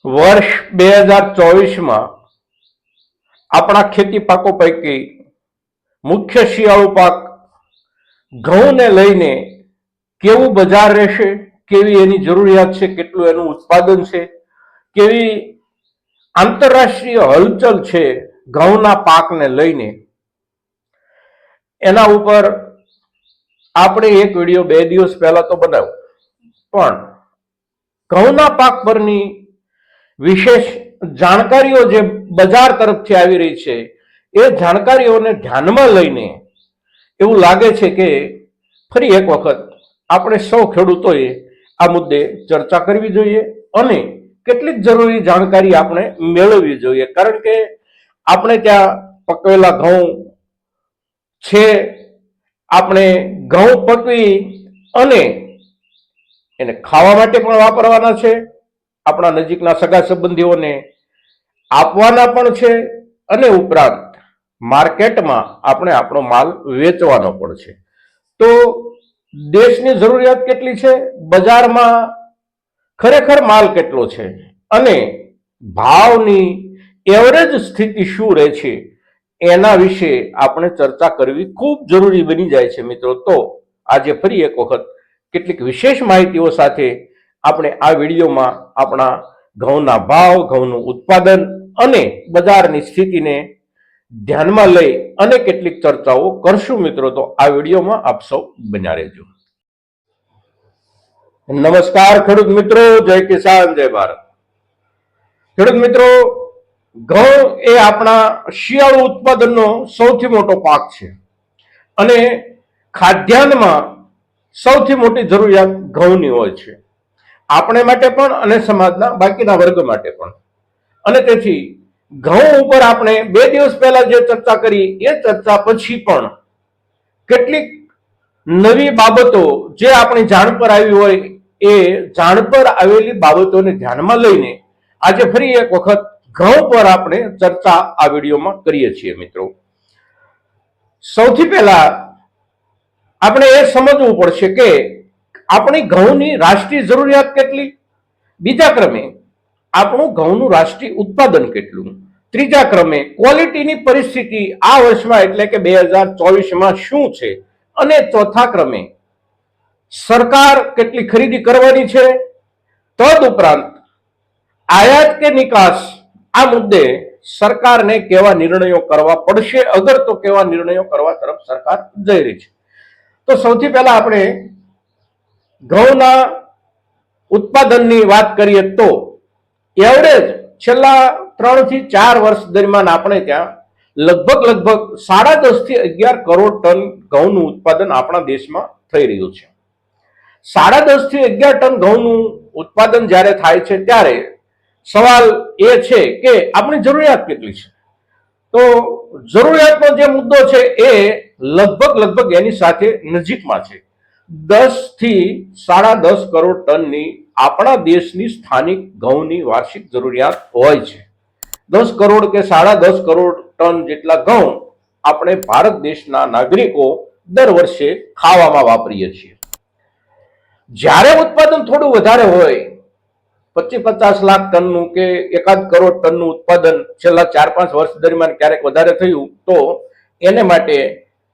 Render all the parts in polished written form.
વર્ષ 2024માં આપણા ખેતી પાકો પૈકી મુખ્ય શિયાળુ પાક ઘઉંને લઈને કેવું બજાર રહેશે, કેવી એની જરૂરિયાત છે, કેટલું એનું ઉત્પાદન છે, કેવી આંતરરાષ્ટ્રીય હલચલ છે ઘઉંના પાકને લઈને, એના ઉપર આપણે એક વિડીયો 2 દિવસ પહેલા તો બનાવ્યો, પણ ઘઉંના પાક પરની વિશેષ જાણકારીઓ જે બજાર તરફથી આવી રહી છે એ જાણકારીઓને ધ્યાનમાં લઈને એવું લાગે છે કે ફરી એક વખત આપણે સૌ ખેડૂતોએ આ મુદ્દે ચર્ચા કરવી જોઈએ અને કેટલીક જરૂરી જાણકારી આપણે મેળવવી જોઈએ, કારણ કે આપણે ત્યાં પકવેલા ઘઉં છે, આપણે ઘઉં પકવી અને એને ખાવા માટે પણ વાપરવાના છે, આપણા નજીકના સગા સંબંધીઓને આપવાના પણ છે અને ઉપરાંત માર્કેટમાં આપણે આપણો માલ વેચવાનો પણ છે. તો દેશની જરૂરિયાત કેટલી છે, બજારમાં ખરેખર માલ કેટલો છે અને ભાવની એવરેજ સ્થિતિ શું રહે છે એના વિશે આપણે ચર્ચા કરવી ખૂબ જરૂરી બની જાય છે મિત્રો. તો આજે ફરી એક વખત કેટલીક વિશેષ માહિતીઓ સાથે આપણે આ વિડીયોમાં આપણા ઘઉંના ભાવ, ઘઉંનું ઉત્પાદન અને બજારની સ્થિતિને ધ્યાનમાં લઈ અને કેટલીક ચર્ચાઓ કરશું મિત્રો. તો આ વિડીયોમાં આપ સૌ બન્યા રહેજો. નમસ્કાર ખેડૂત મિત્રો, જય કિસાન, જય ભારત. ખેડૂત મિત્રો, ઘઉં એ આપણા શિયાળુ ઉત્પાદનનો સૌથી મોટો પાક છે અને ખાદ્યાન્નમાં સૌથી મોટી જરૂરિયાત ઘઉંની હોય છે, આપણે માટે પણ અને સમાજના બાકીના વર્ગ માટે પણ. અને તેથી ઘઉં ઉપર આપણે 2 દિવસ પહેલા જે ચર્ચા કરી એ ચર્ચા પછી પણ કેટલીક નવી બાબતો જે આપણી જાણ પર આવી હોય એ જાણ પર આવેલી બાબતોને ધ્યાનમાં લઈને આજે ફરી એક વખત ઘઉં પર આપણે ચર્ચા આ વિડીયોમાં કરીએ છીએ મિત્રો. સૌથી પહેલા આપણે એ સમજવું પડશે કે આપણી ઘઉંની રાષ્ટ્રીય જરૂરિયાત કેટલી, બીજા ક્રમે આપણું ઘઉંનું રાષ્ટ્રીય ઉત્પાદન કેટલું, ત્રીજા ક્રમે ક્વોલિટીની પરિસ્થિતિ આ વર્ષમાં એટલે કે 2024માં શું છે, અને ચોથા ક્રમે સરકાર કેટલી ખરીદી કરવાની છે, તદ ઉપરાંત આયાત કે નિકાસ આ મુદ્દે સરકારને કેવા નિર્ણયો કરવા પડશે, અગર તો કેવા નિર્ણયો કરવા તરફ સરકાર જઈ રહી છે. તો સૌથી પહેલા આપણે ઘઉંના ઉત્પાદનની વાત કરીએ તો એવરેજ છેલ્લા 3 થી 4 વર્ષ દરમિયાન આપણે ત્યાં લગભગ 10.5 થી 11 કરોડ ટન ઘઉંનું ઉત્પાદન આપણા દેશમાં થઈ રહ્યું છે. 10.5 થી 11 ટન ઘઉંનું ઉત્પાદન જ્યારે થાય છે ત્યારે સવાલ એ છે કે આપણી જરૂરિયાત કેટલી છે. તો જરૂરિયાતનો જે મુદ્દો છે એ લગભગ એની સાથે નજીકમાં છે. 10 થી 10.5 કરોડ ટનની આપણા દેશની સ્થાનિક ઘઉંની વાર્ષિક જરૂરિયાત હોય છે. 10 કરોડ કે 10.5 કરોડ ટન જેટલા ઘઉં આપણે ભારત દેશના નાગરિકો દર વર્ષે ખાવામાં વાપરીએ છીએ. જ્યારે ઉત્પાદન થોડું વધારે હોય, 25-50 લાખ ટનનું કે 1 કરોડ ટનનું ઉત્પાદન છેલ્લા 4-5 વર્ષ દરમિયાન ક્યારેક વધારે થયું, તો એને માટે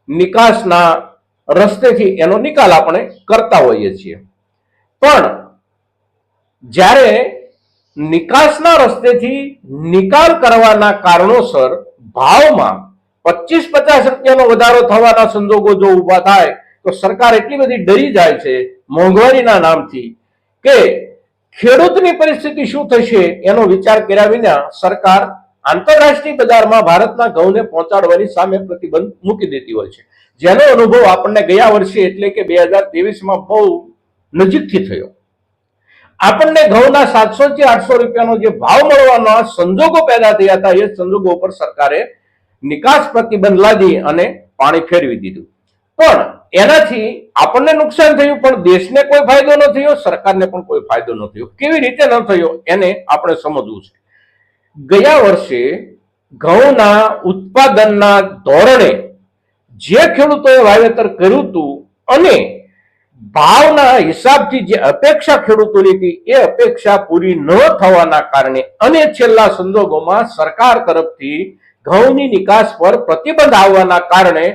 નિકાસના રસ્તેથી એનો નિકાલ આપણે કરતા હોઈએ છીએ. પણ જ્યારે નિકાસના રસ્તેથી નિકાલ કરવાના કારણોસર ભાવમાં 25-50 રૂપિયાનો વધારો થવાના સંજોગો જો ઊભા થાય તો સરકાર એટલી બધી ડરી જાય છે મોંઘવારીના નામથી કે ખેડૂતની પરિસ્થિતિ શું થશે એનો વિચાર કર્યા વિના સરકાર આંતરરાષ્ટ્રીય બજારમાં ભારતના ઘઉંને પહોંચાડવાની સામે પ્રતિબંધ મૂકી દેતી હોય છે, જેનો અનુભવ આપણને ગયા વર્ષે એટલે કે 2023માં બહુ નજીકથી થયો. આપણને ઘઉંના 700 થી 800 રૂપિયાનો જે ભાવ મળવાના સંજોગો પેદા થયા હતા એ સંજોગો ઉપર સરકારે નિકાસ પ્રતિબંધ લાદી અને પાણી ફેરવી દીધું. પણ એનાથી આપણને નુકસાન થયું, પણ દેશને કોઈ ફાયદો ન થયો, સરકારને પણ કોઈ ફાયદો ન થયો. કેવી રીતે ન થયો એને આપણે સમજવું છે. ગયા વર્ષે ઘઉંના ઉત્પાદનના ધોરણે જે ખેડૂતોએ વાવેતર કર્યું હતું અને ભાવના હિસાબથી જે અપેક્ષા ખેડૂતોની હતી એ અપેક્ષા પૂરી ન થવાના કારણે અને છેલ્લા સંજોગોમાં સરકાર તરફથી ઘઉંની નિકાસ પર પ્રતિબંધ આવવાના કારણે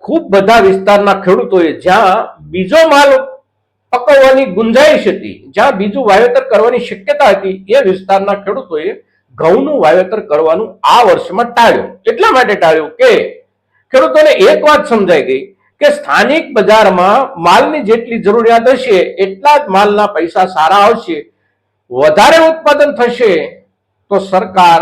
ખૂબ બધા વિસ્તારના ખેડૂતોએ જ્યાં બીજો માલ પકવવાની ગુંજાઈશ હતી, જ્યાં બીજું વાવેતર કરવાની શક્યતા હતી, એ વિસ્તારના ખેડૂતોએ ઘઉંનું વાવેતર કરવાનું આ વર્ષમાં ટાળ્યું. એટલા માટે ટાળ્યું કે ખેડૂતોને એક વાત સમજાઈ ગઈ કે સ્થાનિક બજારમાં માલની જેટલી જરૂરિયાત હશે એટલા જ માલના પૈસા સારા આવશે. વધારે ઉત્પાદન થશે તો સરકાર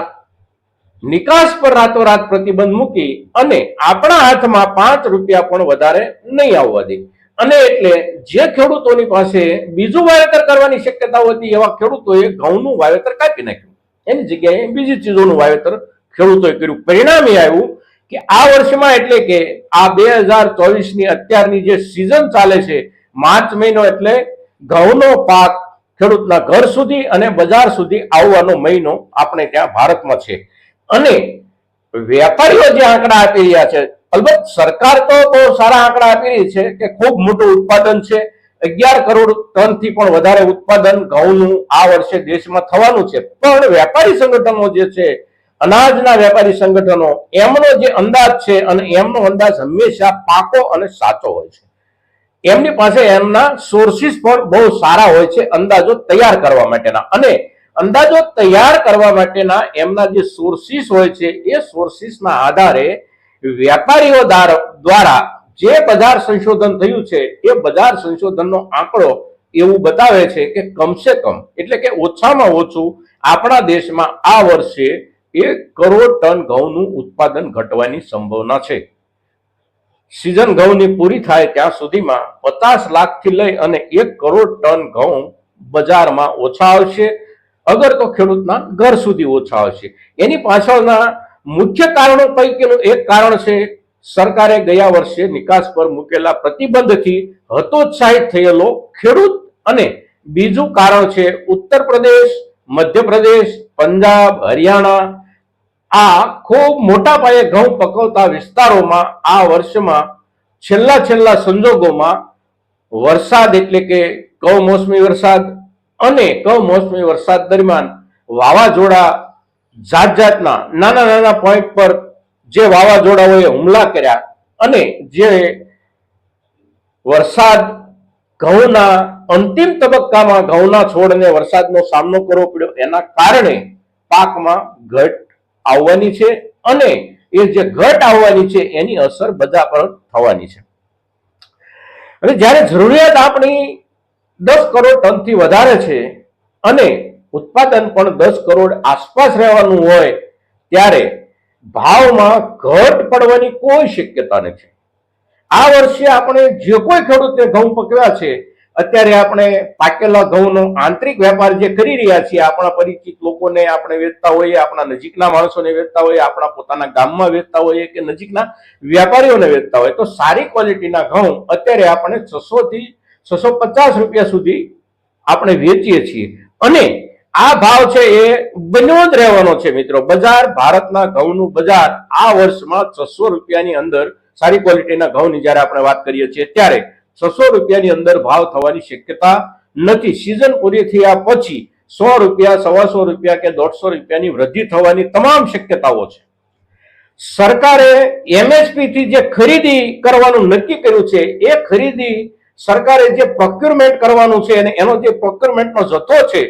નિકાસ પર રાતોરાત પ્રતિબંધ મૂકી અને આપણા હાથમાં 5 રૂપિયા પણ વધારે નહીં આવવા દે. અને એટલે જે ખેડૂતોની પાસે બીજું વાવેતર કરવાની શક્યતાઓ હતી એવા ખેડૂતોએ ઘઉંનું વાવેતર કાપી નાખ્યું. એની જગ્યાએ બીજી ચીજોનું વાવેતર ખેડૂતોએ કર્યું. પરિણામ એ આવ્યું કે આ વર્ષમાં એટલે કે આ 2024ની અત્યારની જે સિઝન ચાલે છે, માર્ચ મહિનો એટલે ઘઉંનો પાક ખેડૂતના ઘર સુધી અને બજાર સુધી આવવાનો મહિનો આપણે ત્યાં ભારતમાં છે. અને વેપારીઓ જે આંકડા આપી રહ્યા છે, અલબત્ત સરકાર તો બહુ સારા આંકડા આપી રહી છે કે ખૂબ મોટું ઉત્પાદન છે, 11 કરોડ ટનથી પણ વધારે ઉત્પાદન ઘઉંનું આ વર્ષે દેશમાં થવાનું છે. પણ વેપારી સંગઠનો જે છે, અનાજના વેપારી સંગઠનો, એમનો જે અંદાજ છે અને એમનો અંદાજ હંમેશા પાકો અને સાચો હોય છે. એમની પાસે એમના સોર્સિસ પણ બહુ સારા હોય છે અંદાજો તૈયાર કરવા માટેના. અને અંદાજો તૈયાર કરવા માટેના એમના જે સોર્સિસ હોય છે એ સોર્સિસના આધારે વેપારીઓ દ્વારા જે બજાર સંશોધન થયું છે એ બજાર સંશોધનનો આંકડો એવું બતાવે છે કે કમસે કમ એટલે કે ઓછામાં ઓછું આપણા દેશમાં આ વર્ષે 1 કરોડ ટન ઘઉંનું ઉત્પાદન ઘટવાની સંભાવના છે. સિઝન ઘઉંની પૂરી થાય ત્યાં સુધીમાં 50 લાખથી લઈ અને 1 કરોડ ટન ઘઉં બજારમાં ઓછા આવશે, અગર તો ખેડૂતના ઘર સુધી ઓછા આવશે. એની પાછળના મુખ્ય કારણો પૈકીનું એક કારણ છે સરકારે ગયા વર્ષે નિકાસ પર મૂકેલા પ્રતિબંધથી હતોત્સાહિત થયેલો ખેડૂત. અને બીજું કારણ છે ઉત્તર પ્રદેશ, મધ્યપ્રદેશ, પંજાબ, હરિયાણા, આ ખૂબ મોટા પાયે ઘઉં પકવતા વિસ્તારોમાં આ વર્ષમાં છેલ્લા સંજોગોમાં વરસાદ એટલે કે કમોસમી વરસાદ અને કમોસમી વરસાદ દરમિયાન વાવાઝોડા, જાતના નાના પોઈન્ટ પર જે વાવાઝોડાઓએ હુમલા કર્યા અને જે વરસાદ ઘઉંના અંતિમ તબક્કામાં ઘઉંના છોડને વરસાદનો સામનો કરવો પડ્યો, એના કારણે પાકમાં ઘટ આવવાની છે અને એ જે ઘટ આવવાની છે એની અસર બજાર પર થવાની છે. હવે જ્યારે જરૂરિયાત આપણી 10 કરોડ ટનથી વધારે છે અને ઉત્પાદન પણ 10 કરોડ આસપાસ રહેવાનું હોય ત્યારે ભાવમાં ઘટ પડવાની કોઈ શક્યતા નથી. આ વર્ષે આપણે જે કોઈ ખેડૂતે ઘઉં પકવ્યા છે, અત્યારે આપણે પાકેલા ઘઉંનો આંતરિક વેપાર જે કરી રહ્યા છીએ, આપણા પરિચિત લોકોને આપણે વેચતા હોઈએ, આપણા નજીકના માણસોને વેચતા હોઈએ, આપણા પોતાના ગામમાં વેચતા હોઈએ કે નજીકના વેપારીઓને વેચતા હોય, તો સારી ક્વોલિટીના ઘઉં અત્યારે આપણે 600 થી 650 રૂપિયા સુધી આપણે વેચીએ છીએ. અને આ ભાવ છે એ બન્યો જ રહેવાનો છે મિત્રો. બજાર, ભારતના ઘઉંનું બજાર આ વર્ષમાં 600 રૂપિયાની અંદર સારી ક્વોલિટીના ઘઉંની જ્યારે આપણે વાત કરીએ છીએ ત્યારે 600 રૂપિયાની અંદર ભાવ થવાની શક્યતા નથી. સિઝન પૂરી થયા પછી 100 રૂપિયા, 125 રૂપિયા કે 150 રૂપિયાની વૃદ્ધિ થવાની તમામ શક્યતાઓ છે. સરકારે એમએસપી થી જે ખરીદી કરવાનું નક્કી કર્યું છે, એ ખરીદી સરકારે જે પ્રોક્યુરમેન્ટ કરવાનું છે અને એનો જે પ્રોક્યુરમેન્ટનો જથ્થો છે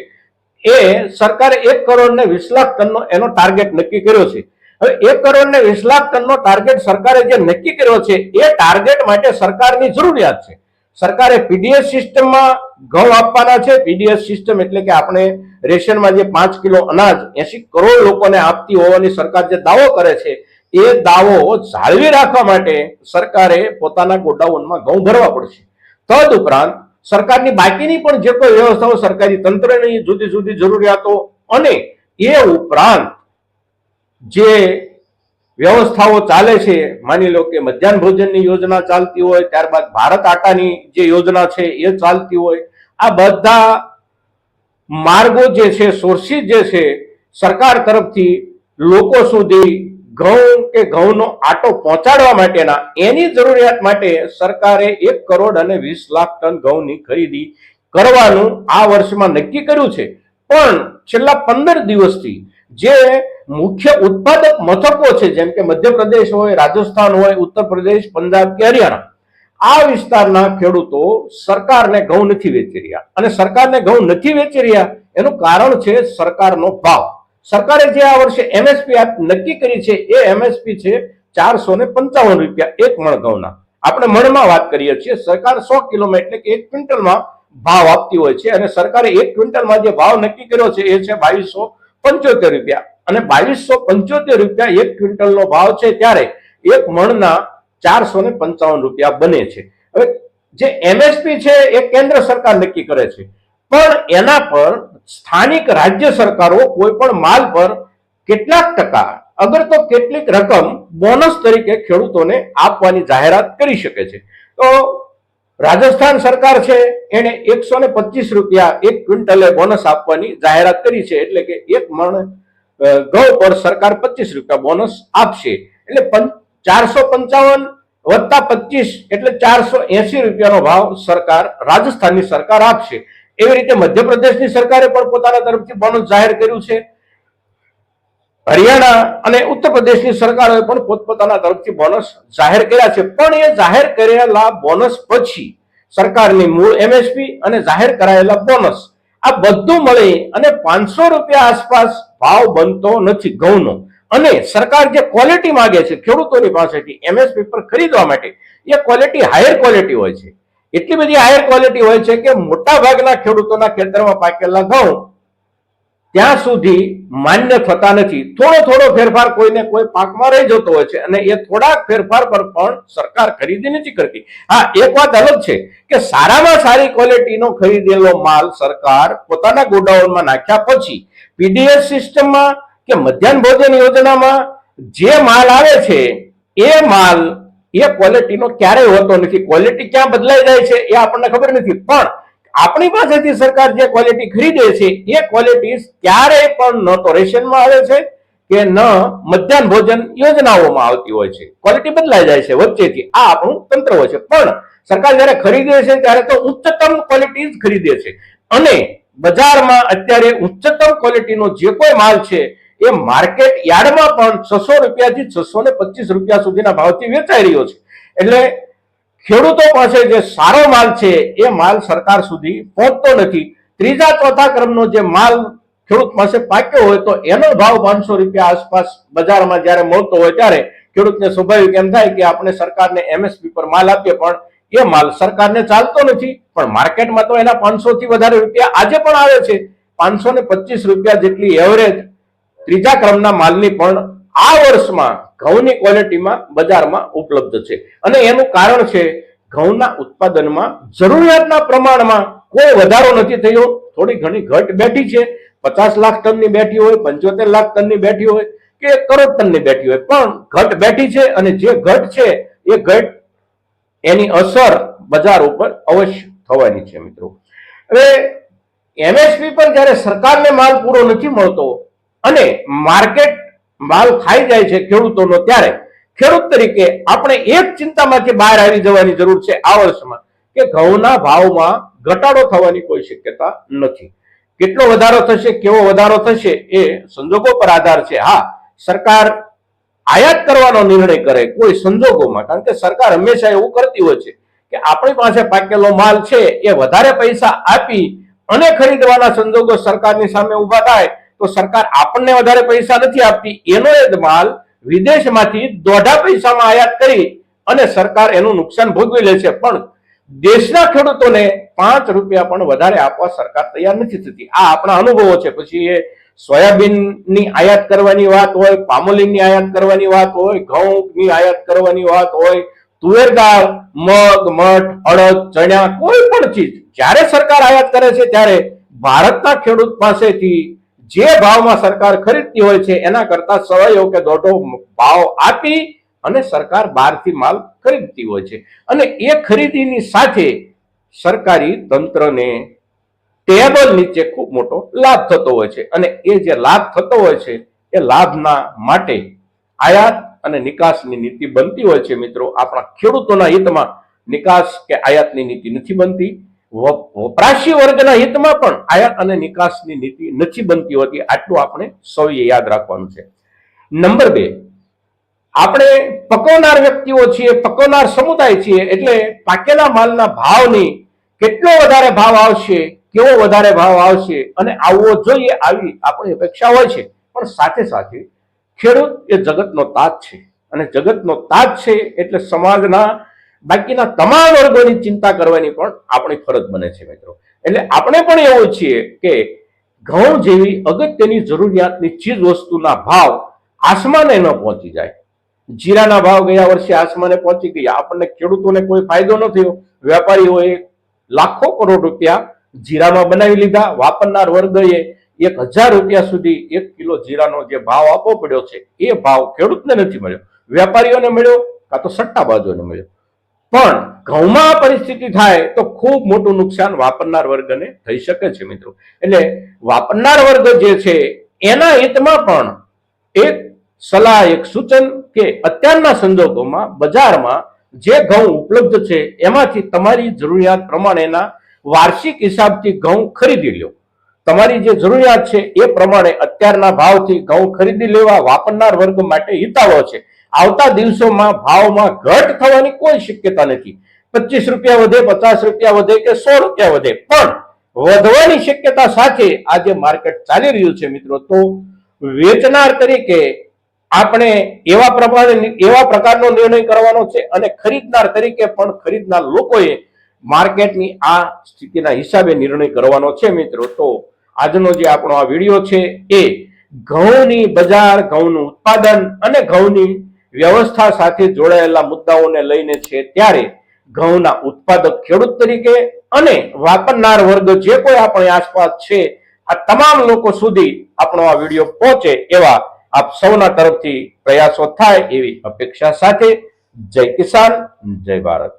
એ સરકારે 1 કરોડ ને 20 લાખ ટનનો એનો ટાર્ગેટ નક્કી કર્યો છે. હવે 1 કરોડ ને 20 લાખ ટનનો ટાર્ગેટ સરકારે જે નક્કી કર્યો છે એ ટાર્ગેટ માટે સરકારની જરૂરિયાત છે. સરકારે પીડીએસ સિસ્ટમમાં ઘઉં આપવાના છે. પીડીએસ સિસ્ટમ એટલે કે આપણે રેશનમાં જે 5 કિલો અનાજ 80 કરોડ લોકોને આપતી હોવાની સરકાર જે દાવો કરે છે, એ દાવો જાળવી રાખવા માટે સરકારે પોતાના ગોડાઉનમાં ઘઉં ભરવા પડશે. તદ ઉપરાંત સરકારની બાકીની પણ જે કોઈ વ્યવસ્થાઓ, સરકારી તંત્રની જુદી જુદી જરૂરિયાતો અને એ ઉપરાંત જે વ્યવસ્થાઓ ચાલે છે, માની લો કે મધ્યાહન ભોજનની યોજના ચાલતી હોય, ત્યારબાદ ભારત આટાની જે યોજના છે એ ચાલતી હોય, આ બધા માર્ગો જે છે, સોર્સિસ જે છે, સરકાર તરફથી લોકો સુધી ઘઉં કે ઘઉંનો આટો પહોંચાડવા માટેના એની જરૂરિયાત માટે સરકારે 1,20,00,000 ટન ઘઉંની ખરીદી કરવાનું આ વર્ષમાં નક્કી કર્યું છે. પણ છેલ્લા 15 દિવસથી જે મુખ્ય ઉત્પાદક મથકો છે, જેમ કે મધ્યપ્રદેશ હોય, રાજસ્થાન હોય, ઉત્તર પ્રદેશ, પંજાબ કે હરિયાણા, આ વિસ્તારના ખેડૂતો સરકારને ઘઉં નથી વેચી રહ્યા. અને સરકારને ઘઉં નથી વેચી રહ્યા એનું કારણ છે સરકારનો ભાવ. સરકારે જે આ વર્ષે એમએસપી નક્કી કરી છે એ એમએસપી છે 455 રૂપિયા એક મણ ઘઉંના. આપણે મણમાં વાત કરીએ છીએ. સરકાર 100 કિલોમાં એટલે કે 1 ક્વિન્ટલમાં ભાવ આપતી હોય છે અને સરકારે 1 ક્વિન્ટલમાં જે ભાવ નક્કી કર્યો છે એ છે 2275 રૂપિયા. અને 2275 રૂપિયા 1 ક્વિન્ટલનો ભાવ છે ત્યારે એક મણના 455 રૂપિયા બને છે. હવે જે એમએસપી છે એ કેન્દ્ર સરકાર નક્કી કરે છે, પણ એના પર સ્થાનિક રાજ્ય સરકારો કોઈ પણ માલ પર કેટલાક ટકા અગર તો કેટલીક રકમ બોનસ તરીકે ખેડૂતોને આપવાની જાહેરાત કરી શકે છે. તો રાજસ્થાન સરકાર છે એને 125 રૂપિયા 1 ક્વિન્ટલે બોનસ આપવાની જાહેરાત કરી છે. એટલે કે એક મણ ઘઉં પર સરકાર 25 રૂપિયા બોનસ આપશે. એટલે 455 વત્તા 25 એટલે 480 રૂપિયાનો ભાવ સરકાર રાજસ્થાનની સરકાર આપશે. એવી રીતે મધ્યપ્રદેશની સરકારે પણ પોતાના તરફથી બોનસ જાહેર કર્યું છે. હરિયાણા અને ઉત્તર પ્રદેશની સરકારોએ પણ પોતપોતાના તરફથી બોનસ જાહેર કર્યા છે. પણ એ જાહેર કરેલા બોનસ પછી સરકારની મૂળ એમએસપી અને જાહેર કરાયેલા બોનસ આ બધું મળી અને 500 રૂપિયા આસપાસ ભાવ બનતો નથી ઘઉંનો. અને સરકાર જે ક્વોલિટી માંગે છે ખેડૂતોની પાસેથી એમએસપી પર ખરીદવા માટે, એ ક્વોલિટી હાયર ક્વોલિટી હોય છે. એટલી બધી હાયર ક્વોલિટી હોય છે કે મોટા ભાગના ખેડૂતોના ખેતરમાં પાકેલા ઘઉં ત્યાં સુધી માન્ય થતા નથી. થોડો ફેરફાર કોઈને કોઈ પાકમાં રહી જતો હોય છે અને એ થોડાક ફેરફાર પર પણ સરકાર ખરીદી નથી કરતી. હા, એક વાત અલગ છે કે સારામાં સારી ક્વોલિટીનો ખરીદેલો માલ સરકાર પોતાના ગોડાઉનમાં નાખ્યા પછી પીડીએસ સિસ્ટમમાં કે મધ્યાહન ભોજન યોજનામાં જે માલ આવે છે એ માલ એ ક્વોલિટીનો ક્યારેય હોતો નથી. ક્વોલિટી ક્યાં બદલાઈ જાય છે એ આપણને ખબર નથી, પણ આપણી પાસેથી સરકાર જે ક્વોલિટી ખરીદે છે એ ક્વોલિટી ક્યારેય પણ ન તો રેશનમાં આવે છે કે ન મધ્યાહન ભોજન યોજનાઓમાં આવતી હોય છે. ક્વોલિટી બદલાઈ જાય છે વચ્ચેથી. આ આપણું તંત્ર હોય છે. પણ સરકાર જયારે ખરીદે છે ત્યારે તો ઉચ્ચતમ ક્વોલિટી જ ખરીદે છે. અને બજારમાં અત્યારે ઉચ્ચતમ ક્વોલિટીનો જે કોઈ માલ છે એ માર્કેટ યાર્ડમાં પણ 600 રૂપિયાથી 625 રૂપિયા સુધીના ભાવથી વેચાઈ રહ્યો છે. એટલે ખેડૂતો પાસે જે સારો માલ છે એ માલ સરકાર સુધી પહોંચતો નથી. ત્રીજા ચોથા ક્રમનો જે માલ ખેડૂત પાસે પાક્યો હોય તો એનો ભાવ 500 રૂપિયા આસપાસ બજારમાં જયારે મળતો હોય ત્યારે ખેડૂતને સ્વાભાવિક એમ થાય કે આપણે સરકારને એમએસપી પર માલ આપીએ, પણ એ માલ સરકારને ચાલતો નથી. પણ માર્કેટમાં તો એના 500 થી વધારે રૂપિયા આજે પણ આવે છે. 525 રૂપિયા જેટલી એવરેજ ત્રીજા ક્રમના માલની પણ આ વર્ષમાં ઘઉંની ક્વોલિટીમાં બજારમાં ઉપલબ્ધ છે. અને એનું કારણ છે ઘઉંના ઉત્પાદનમાં જરૂરિયાતના પ્રમાણમાં કોઈ વધારો નથી થયો. થોડી ઘણી ઘટ બેઠી છે. 50 લાખ ટનની બેઠી હોય, 75 લાખ ટનની બેઠી હોય કે 1 કરોડ ટનની બેઠી હોય, પણ ઘટ બેઠી છે. અને જે ઘટ છે એ ઘટ એની અસર બજાર ઉપર અવશ્ય થવાની છે મિત્રો. હવે એમએસપી પર જ્યારે સરકારને માલ પૂરો નથી મળતો અને માર્કેટ માલ ખાઈ જાય છે ખેડૂતોનો, ત્યારે ખેડૂત તરીકે આપણે એક ચિંતામાંથી બહાર આવી જવાની જરૂર છે આ વર્ષમાં કે ઘઉંના ભાવમાં ઘટાડો થવાની કોઈ શક્યતા નથી. કેટલો વધારો થશે, કેવો વધારો થશે એ સંજોગો પર આધાર છે. હા, સરકાર આયાત કરવાનો નિર્ણય કરે કોઈ સંજોગોમાં, કારણ કે સરકાર હંમેશા એવું કરતી હોય છે કે આપણી પાસે પાકેલો માલ છે એ વધારે પૈસા આપી અને ખરીદવાના સંજોગો સરકારની સામે ઉભા થાય તો સરકાર આપણને વધારે પૈસા નથી આપતી, એનો જ માલ વિદેશમાંથી 1.5 પૈસામાં આયાત કરી અને સરકાર એનું નુકસાન ભોગવી લે છે. પણ દેશના ખેડૂતોને 5 રૂપિયા પણ વધારે આપવા સરકાર તૈયાર નથી થતી. આ આપણા અનુભવો છે. પછી એ સોયાબીનની આયાત કરવાની વાત હોય, પામોલીનની આયાત કરવાની વાત હોય, ઘઉંની આયાત કરવાની વાત હોય, તુવેર દાળ, મગ, મઠ, અડદ, ચણા, કોઈ પણ ચીજ જ્યારે સરકાર આયાત કરે છે ત્યારે ભારતના ખેડૂત પાસેથી જે ભાવમાં સરકાર ખરીદતી હોય છે એના કરતા 1.25 કે 1.5 ભાવ આપી અને સરકાર બહારથી માલ ખરીદતી હોય છે. અને એ ખરીદીની સાથે સરકારી તંત્રને ટેબલ નીચે ખૂબ મોટો લાભ થતો હોય છે. અને એ જે લાભ થતો હોય છે એ લાભના માટે આયાત અને નિકાસની નીતિ બનતી હોય છે મિત્રો. આપણા ખેડૂતોના હિતમાં નિકાસ કે આયાતની નીતિ નથી બનતી. વપરાશી વર્ગના હિતમાં પણ આયાત અને નિકાસની નીતિ નથી બનતી હોતી. આટલું આપણે સૌએ યાદ રાખવાનું છે. નંબર 2, આપણે પકવનાર વ્યક્તિઓ છીએ, પકવનાર સમુદાય છીએ, એટલે પાકેલા માલના ભાવની કેટલો વધારે ભાવ આવશે, કેવો વધારે ભાવ આવશે અને આવવો જોઈએ, આવી આપણી અપેક્ષા હોય છે. પણ સાથે સાથે ખેડૂત એ જગતનો તાજ છે અને જગતનો તાજ છે એટલે સમાજના બાકીના તમામ વર્ગોની ચિંતા કરવાની પણ આપણી ફરજ બને છે મિત્રો. એટલે આપણે પણ એવું છીએ કે ઘઉં જેવી અગત્યની જરૂરિયાતની ચીજ વસ્તુના ભાવ આસમાને ન પહોંચી જાય. જીરાના ભાવ ગયા વર્ષે આસમાને પહોંચી ગયા. આપણને ખેડૂતોને કોઈ ફાયદો ન થયો. વેપારીઓએ લાખો કરોડ રૂપિયા જીરામાં બનાવી લીધા. વાપરનાર વર્ગએ 1000 રૂપિયા સુધી 1 કિલો જીરાનો જે ભાવ આપવો પડ્યો છે એ ભાવ ખેડૂતને નથી મળ્યો, વેપારીઓને મળ્યો કાં તો સટ્ટાબાજોને મળ્યો. પણ ઘઉંમાં પરિસ્થિતિ થાય તો ખૂબ મોટું નુકસાન વાપરનાર વર્ગને થઈ શકે છે મિત્રો. એટલે વાપરનાર વર્ગ જે છે એના હિતમાં પણ એક સલાહ, એક સૂચન કે અત્યારના સંજોગોમાં બજારમાં જે ઘઉં ઉપલબ્ધ છે એમાંથી તમારી જરૂરિયાત પ્રમાણેના વાર્ષિક હિસાબથી ઘઉં ખરીદી લો. તમારી જે જરૂરિયાત છે એ પ્રમાણે અત્યારના ભાવથી ઘઉં ખરીદી લેવા વાપરનાર વર્ગ માટે હિતાવહ છે. આવતા દિવસોમાં ભાવમાં ઘટ થવાની કોઈ શક્યતા નથી. 25 રૂપિયા વધે, 50 રૂપિયા વધે કે 100 રૂપિયા વધે, પણ વધવાની શક્યતા સાથે આજે માર્કેટ ચાલી રહ્યું છે મિત્રો. તો વેચનાર તરીકે આપણે એવા પ્રકારનો નિર્ણય કરવાનો છે અને ખરીદનાર તરીકે પણ ખરીદનાર લોકોએ માર્કેટની આ સ્થિતિના હિસાબે નિર્ણય કરવાનો છે મિત્રો. તો આજનો જે આપણો આ વિડીયો છે એ ઘઉંની બજાર, ઘઉંનું ઉત્પાદન અને ઘઉંની વ્યવસ્થા સાથે જોડાયેલા મુદ્દાઓને લઈને છે. ત્યારે ઘઉંના ઉત્પાદક ખેડૂત તરીકે અને વાપરનાર વર્ગ જે કોઈ આપણી આસપાસ છે આ તમામ લોકો સુધી આપણો આ વિડીયો પહોંચે એવા આપ સૌના તરફથી પ્રયાસો થાય એવી અપેક્ષા સાથે જય કિસાન, જય ભારત.